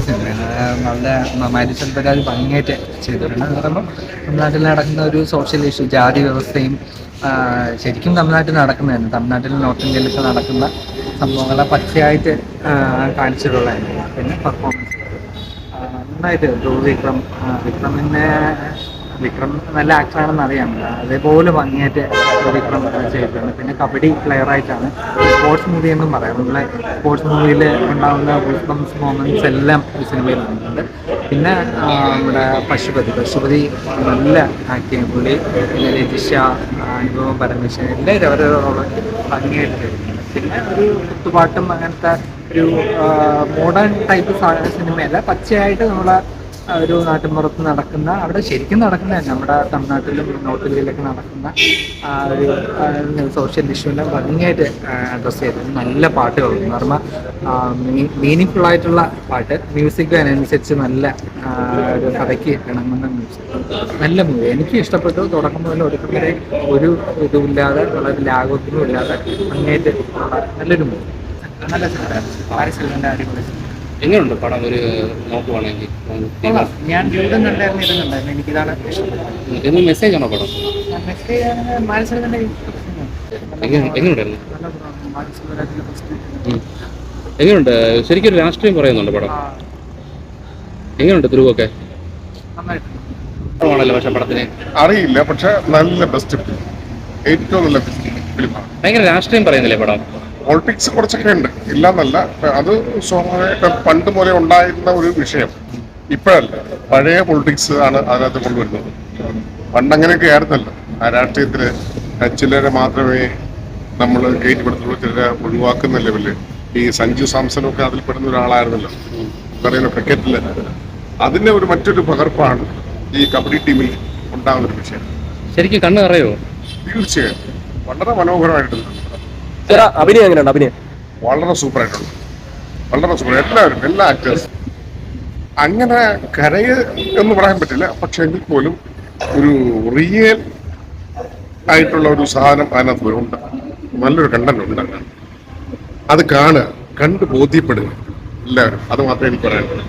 സിനിമയാണ്. വളരെ നന്നായിട്ട് ശില്പരാജ് ഭംഗിയായിട്ട് ചെയ്തിട്ടുണ്ട്. എന്ന് പറയുമ്പോൾ തമിഴ്നാട്ടിൽ നടക്കുന്ന ഒരു സോഷ്യൽ ഇഷ്യൂ, ജാതി വ്യവസ്ഥയും ശരിക്കും തമിഴ്നാട്ടിൽ നടക്കുന്നതാണ്. തമിഴ്നാട്ടിൽ നോർത്ത് ഇന്ത്യയിലൊക്കെ നടക്കുന്ന സംഭവങ്ങളെ പച്ചയായിട്ട് കാണിച്ചിട്ടുള്ളതാണ്. പിന്നെ പെർഫോമൻസ് നന്നായിട്ട് വിക്രം നല്ല ആക്ടറാണെന്ന് അറിയാം. അതേപോലെ ഭംഗിയായിട്ട് വിക്രം ചെയ്തിട്ടുണ്ട്. പിന്നെ കബഡി പ്ലെയറായിട്ടാണ്. സ്പോർട്സ് മൂവി എന്നും പറയാം. നമ്മളെ സ്പോർട്സ് മൂവിയിൽ ഉണ്ടാകുന്ന ഗൂസ്ബംസ് മൊമെന്റ്സ് എല്ലാം ഈ സിനിമയിൽ വന്നിട്ടുണ്ട്. പിന്നെ നമ്മുടെ പശുപതി നല്ല ആക്ടിങ് പുള്ളി. പിന്നെ രജിഷ, അനുഭവം, പരമേശ്വരൻ എല്ലാവരും അവരുടെ റോള് ഭംഗിയായിട്ട് ചെയ്തിട്ടുണ്ട്. പിന്നെ ഒരു കുത്തുപാട്ടും അങ്ങനത്തെ ഒരു മോഡേൺ ടൈപ്പ് സിനിമയല്ല, പച്ചയായിട്ട് നമ്മളെ ഒരു നാട്ടിൻപുറത്ത് നടക്കുന്ന, അവിടെ ശരിക്കും നടക്കുന്ന നമ്മുടെ തമിഴ്നാട്ടിലും നോർത്ത് ഇന്ത്യയിലൊക്കെ നടക്കുന്ന ഒരു സോഷ്യൽ ഇഷ്യൂവിനെ ഭംഗിയായിട്ട് അഡ്രസ്സ് ചെയ്തത്. നല്ല പാട്ടുകളുണ്ട്. എന്ന് പറഞ്ഞാൽ മീനിങ് ഫുൾ ആയിട്ടുള്ള പാട്ട്, മ്യൂസിക് അതിനനുസരിച്ച് നല്ല ഒരു കഥയ്ക്ക് ഇണങ്ങുന്ന മ്യൂസിക്. നല്ല മൂവി, എനിക്ക് ഇഷ്ടപ്പെട്ടു. തുടക്കം മുതൽ ഒടുക്കം വരെ ഒരു ഇതുമില്ലാതെ, വളരെ ലാഘവത്തിനും ഇല്ലാതെ ഭംഗിയായിട്ട് നല്ലൊരു മൂവി. നല്ല സിനിമ, അടിപൊളി. എങ്ങനെയുണ്ട് പടം? ഒരു നോക്കുവാണെങ്കിൽ ഞാൻ ജൂഡൻ കണ്ടായിരുന്നു, എനിക്കിതാണ് ഇഷ്ടം. മെസ്സേജ് ആണോ പടം? എങ്ങനെയുണ്ടായിരുന്നു? എങ്ങനെയുണ്ട്? ശരിക്കും ഒരു രാഷ്ട്രീയം പറയുന്നുണ്ട് പടം. എങ്ങനെയുണ്ട് ധ്രുവൊക്കെ? ആണല്ലോ പക്ഷെ പടത്തിന് അറിയില്ല, പക്ഷെ നല്ല ബെസ്റ്റ് ഫിലിം, ഏറ്റവും നല്ല ഫിലിമാണ്. ഭയങ്കര രാഷ്ട്രീയം പറയുന്നില്ലേ പടം? പൊളിറ്റിക്സ് കുറച്ചൊക്കെ ഉണ്ട്, ഇല്ലെന്നല്ല. അത് സ്വാഭാവികമായിട്ട് പണ്ട് മുതലേ ഉണ്ടായിരുന്ന ഒരു വിഷയം. ഇപ്പോഴല്ല, പഴയ പൊളിറ്റിക്സ് ആണ് അതിനകത്ത് കൊണ്ടുവരുന്നത്. പണ്ടങ്ങനെയൊക്കെ ആയിരുന്നല്ലോ. ആ രാഷ്ട്രീയത്തില് ചിലരെ മാത്രമേ നമ്മൾ കയറ്റിപ്പെടുത്തുള്ളൂ, ചിലരെ ഒഴിവാക്കുന്ന ലെവല്. ഈ സഞ്ജു സാംസണൊക്കെ അതിൽ പെടുന്ന ഒരാളായിരുന്നല്ലോ, പറയുന്ന ക്രിക്കറ്റില്. അതിന്റെ ഒരു മറ്റൊരു പകർപ്പാണ് ഈ കബഡി ടീമിൽ ഉണ്ടാകുന്ന ഒരു വിഷയം. ശരിക്കും കണ്ണ് അറിയോ? തീർച്ചയായും വളരെ മനോഹരമായിട്ടുണ്ട്. അഭിനയം എങ്ങനെയുണ്ട്? അഭിനയം വളരെ സൂപ്പറായിട്ടുണ്ട്, വളരെ സൂപ്പർ. എല്ലാവരും, എല്ലാ ആക്ടേഴ്സും അങ്ങനെ എന്ന് പറയാൻ പറ്റില്ല, പക്ഷെ എങ്കിൽ പോലും ഒരു റിയൽ ആയിട്ടുള്ള ഒരു സാധനം അതിനകത്ത് ഉണ്ട്. നല്ലൊരു കണ്ടന്റ് ഉണ്ട്. അത് കാണുക, കണ്ട് ബോധ്യപ്പെടുക എല്ലാവരും. അത് മാത്രമേ എനിക്ക് പറയാനുള്ളൂ.